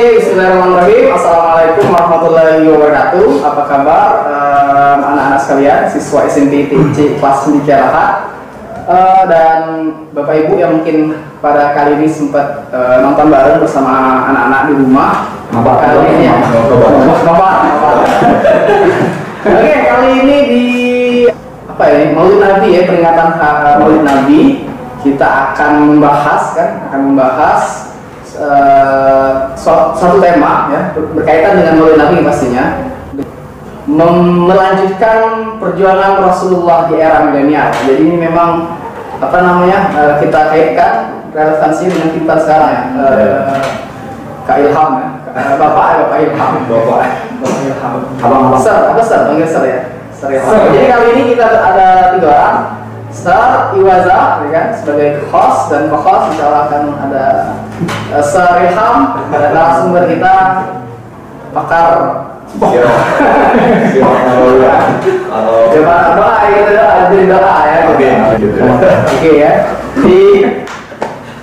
Oke, bismillahirrahmanirrahim. Assalamualaikum warahmatullahi wabarakatuh. Apa kabar anak-anak sekalian, siswa SMP TC kelas 9 dan Bapak Ibu yang mungkin pada kali ini sempat nonton bareng bersama anak-anak di rumah. Kali ini ya. Oke, kali ini di Maulid Nabi ya, peringatan Maulid Nabi. Kita akan membahas suatu tema ya, berkaitan dengan Maulid Nabi pastinya, melanjutkan perjuangan Rasulullah di era milenial. Jadi ini memang kita kaitkan relevansi dengan kita sekarang ya. Kak Ilham ya, Bapak Ilham. Abang Sir, panggil Sir ya. Jadi kali ini kita ada 3 orang. Sir Iwaza ya kan, sebagai host, dan co-host insyaallah akan ada Sir Ilham, ada narasumber kita pakar doa ya. Oke ya. Di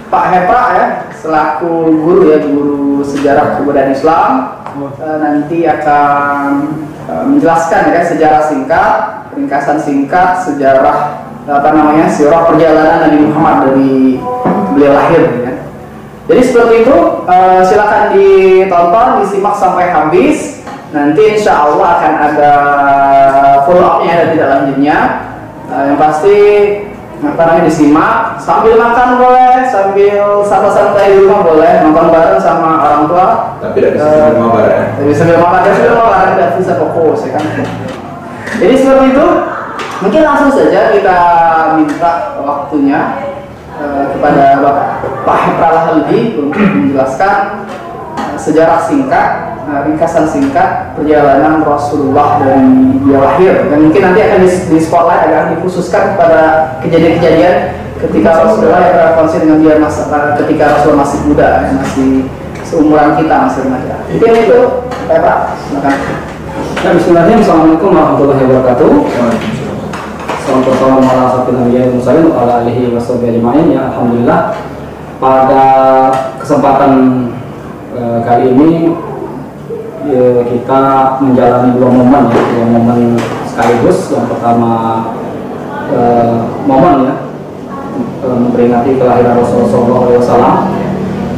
Pak Hepra ya, selaku guru sejarah kebudayaan Islam, nanti akan menjelaskan ya kan, sejarah singkat, ringkasan singkat sejarah sirah perjalanan Nabi Muhammad dari beliau lahir ya. Jadi seperti itu, silakan ditonton, disimak sampai habis. Nanti insya Allah akan ada follow up-nya dan tidak lanjutnya. Yang pasti disimak sambil makan boleh, sambil santai-santai di rumah boleh, nonton bareng sama orang tua. Tapi tidak bisa sambil mabar ya. Sambil makan tidak bisa fokus ya kan. Jadi seperti itu. Mungkin langsung saja kita minta waktunya kepada Pak Hepra Haldi untuk menjelaskan sejarah singkat, ringkasan singkat perjalanan Rasulullah dari dia lahir. Dan mungkin nanti akan di spotlight, akan dikhususkan kepada kejadian-kejadian ketika Rasulullah yang relevansi dengan dia ketika Rasulullah masih muda, masih seumuran kita, masih remaja. Mungkin itu Pak Hepra, silakan. Bismillahirrahmanirrahim. Assalamualaikum warahmatullahi wabarakatuh. Assalamualaikum warahmatullahi wabarakatuh. Ala alihi wassabi'ajma'in. Ya, alhamdulillah pada kesempatan kali ini kita menjalani 2 momen sekaligus. Yang pertama momen ya, memperingati kelahiran Rasulullah SAW.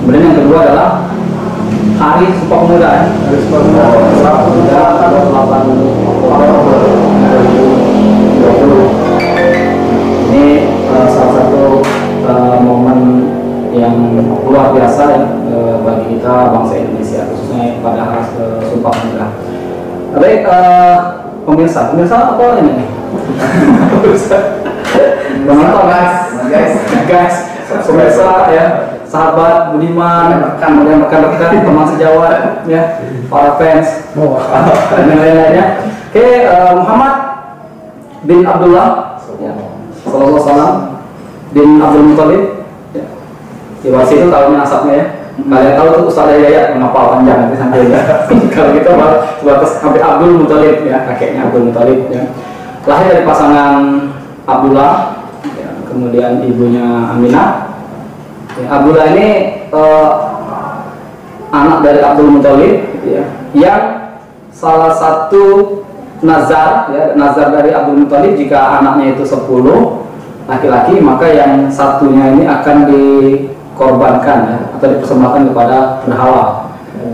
Kemudian yang kedua adalah Hari Sumpah Pemuda ya. Hari Sumpah Pemuda 28 Oktober 2020. Ini salah satu momen yang luar biasa ya, bagi kita bangsa Indonesia, khususnya pada hari Sumpah Pemuda. Baik, pemirsa apa ini? Penonton guys, pemirsa ya, sahabat budiman, kemudian rekan-rekan teman sejawat ya, para fans dan lain-lainnya. Oke, Muhammad bin Abdullah ya, sallallahu alaihi wasallam bin Abdul Muthalib ya. Iwasi itu tahunya asapnya ya. Kalian tahu tuh Ustaz Yaya mengapa panjang nanti sampai ya. Kalau kita sebatas sampai Abdul Muthalib ya, kakeknya Abdul Muthalib ya. Lahir dari pasangan Abdullah ya, kemudian ibunya Aminah. Ya, Abdullah ini anak dari Abdul Muthalib gitu ya, yang salah satu nazar dari Abdul Muthalib, jika anaknya itu 10 laki-laki, maka yang satunya ini akan dikorbankan ya, atau dipersembahkan kepada berhala.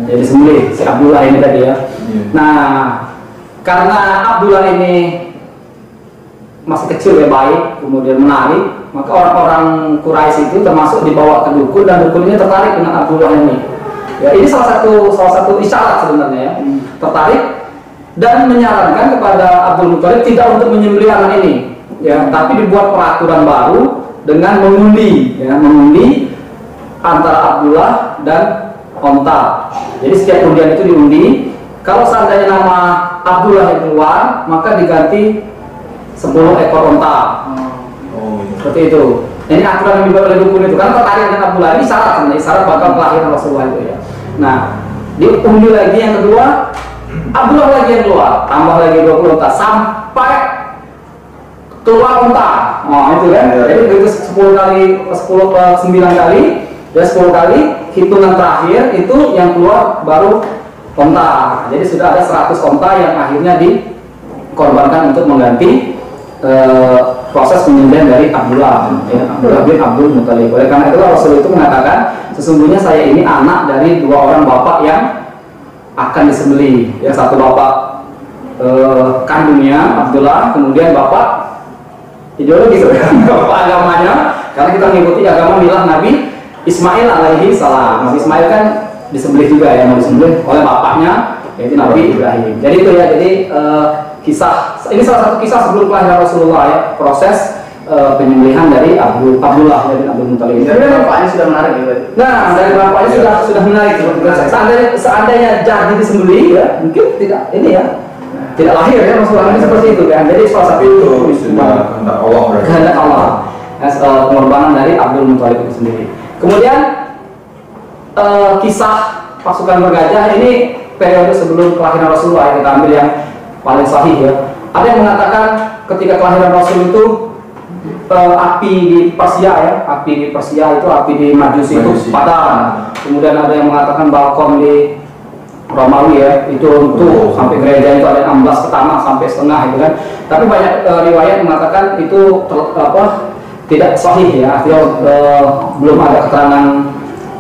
Jadi sembelih si Abdullah ini tadi ya. Nah, karena Abdullah ini masih kecil ya, baik, kemudian menarik, maka orang-orang Quraisy itu termasuk dibawa ke dukun, dan dukun ini tertarik dengan Abdullah ini. Ya, ini salah satu isyarat sebenarnya ya, tertarik dan menyarankan kepada Abdul Muthalib tidak untuk menyembelih anak ini ya, tapi dibuat peraturan baru dengan mengundi antara Abdullah dan onta. Jadi setiap undian itu diundi, kalau seandainya nama Abdullah yang keluar, maka diganti 10 ekor onta. Seperti itu. Ini aturan yang dibuat oleh dukun itu, karena tertarik dengan Abdullah ini syarat bakal kelahiran Rasulullah itu ya. Nah, diundi lagi yang kedua, Abdullah lagi yang keluar, tambah lagi 20 unta sampai keluar unta. Oh itu kan. Jadi begitu 9 kali Ya 10 kali, hitungan terakhir itu yang keluar baru onta. Jadi sudah ada 100 onta yang akhirnya dikorbankan untuk mengganti proses penyembelihan dari Abdullah, ya, Abdullah bin Abdul Muthalib. Oleh karena itu Rasul itu mengatakan, sesungguhnya saya ini anak dari 2 orang bapak yang akan disembelih. Ya, satu bapak kandungnya Abdullah, kemudian bapak ideologis, bapak agamanya, karena kita mengikuti agama milah Nabi Ismail alaihi salam. Nabi Ismail kan disembelih juga ya, disembelih oleh bapaknya yaitu Nabi Ibrahim. Jadi itu ya, jadi kisah ini salah satu kisah sebelum kelahiran Rasulullah ya, proses penyembelihan dari Abdullah bin Abdul Muthalib. Jadi bapaknya sudah menarik ya. Nah, dari bapaknya sudah menarik. Seandainya jadi disembelih ya, mungkin tidak ini ya, tidak lahir ya Rasulullah ini seperti itu kan. Jadi salah satu itu sudah kehendak Allah berarti. Kehendak Allah. Pengorbanan dari Abdul Muthalib itu sendiri. Kemudian kisah pasukan bergajah ini periode sebelum kelahiran Rasulullah yang kita ambil yang paling sahih ya. Ada yang mengatakan ketika kelahiran Rasul itu api di Persia ya, api di Persia itu api di Majusi itu padam. Kemudian ada yang mengatakan balkon di Romawi ya itu runtuh sampai gereja itu ada 16 pertama sampai setengah itu kan. Tapi banyak riwayat mengatakan itu tidak sahih ya, artinya belum ada keterangan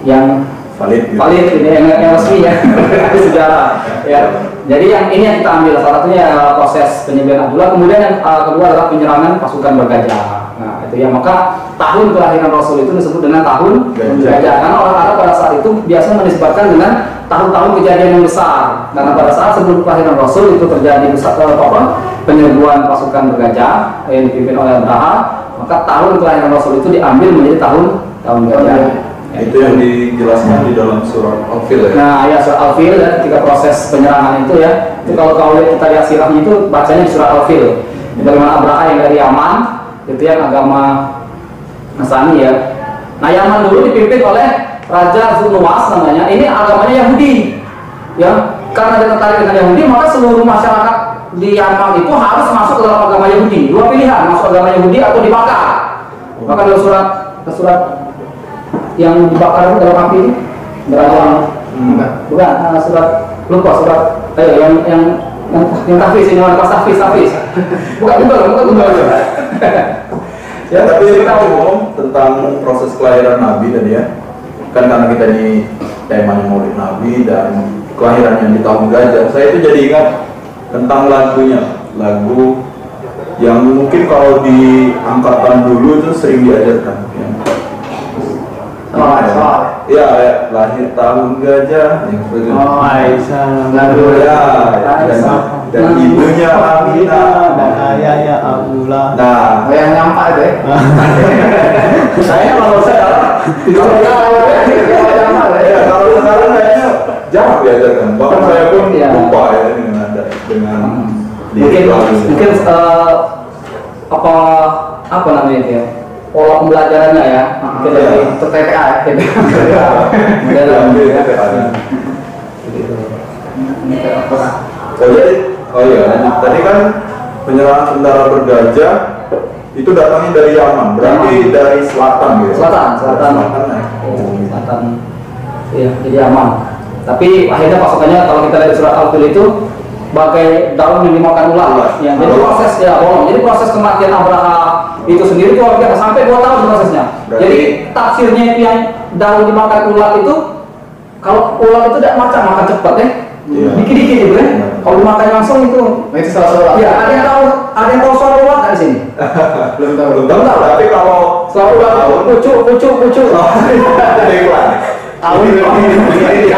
yang valid ini yang resmi ya dari sejarah ya. Jadi yang ini yang kita ambil salah satunya proses penyembelihan Abdullah, kemudian yang kedua adalah penyerangan pasukan bergajah. Nah itu ya, maka tahun kelahiran Rasul itu disebut dengan tahun bergajah karena orang Arab pada saat itu biasa menisbatkan dengan tahun-tahun kejadian yang besar, karena pada saat sebelum kelahiran Rasul itu terjadi penyerbuan pasukan bergajah yang dipimpin oleh Abraha, maka tahun kelahiran Rasul itu diambil menjadi tahun gajah. Itu yang dijelaskan di dalam surat Al-Fil ya. Nah, ya surat Al-Fil ya, ketika proses penyerangan itu ya. Itu kalau kita lihat sirahnya itu bacanya di surat Al-Fil. Bagaimana Abraha yang dari Yaman, itu yang agama Nasrani ya. Nah, Yaman dulu dipimpin oleh Raja Zunuwas namanya. Ini agamanya Yahudi. Ya, karena dia tertarik dengan Yahudi, maka seluruh masyarakat di Yaman itu harus masuk ke dalam agama Yahudi. Dua pilihan, masuk agama Yahudi atau dibakar. Maka dalam surat yang dibakar itu dalam api ini bukan surat yang tahfiz ini pas tahfiz bukan ya. Tapi kita ngomong tentang proses kelahiran Nabi tadi ya, kan karena kita di temanya Maulid Nabi dan kelahirannya di tahun gajah, saya itu jadi ingat tentang lagunya, lagu yang mungkin kalau di angkatan dulu itu sering diajarkan ya. Ya, lahir tahun gajah yang seperti itu. Aisyah. Ya, dan ibunya Aminah dan ayahnya Abdullah. Nah, yang nyampak deh. saya kalau sekarang kayaknya jarang diajarkan. Bahkan saya pun lupa ya dengan mungkin apa namanya itu ya, pola pembelajarannya ya, mungkin dari TPA Oh iya, tadi kan penyerangan tentara bergajah itu datangnya dari Yaman, berarti dari selatan gitu. Selatan. Iya, jadi Yaman. Tapi akhirnya pasukannya kalau kita lihat surat Al-Fil itu bagai daun yang dimakan ular. Ya, jadi proses jadi proses kematian Abraha itu sendiri luar biasa sampai 2 tahun prosesnya. Jadi tafsirnya itu yang daun dimakan ular itu, kalau ular itu tidak makan cepat ya. Dikit-dikit gitu kan. Kalau dimakan langsung itu salah satu. Ya, ada yang tahu soal ular nggak di sini? Belum tahu. Tapi kalau soal ular pucuk. ini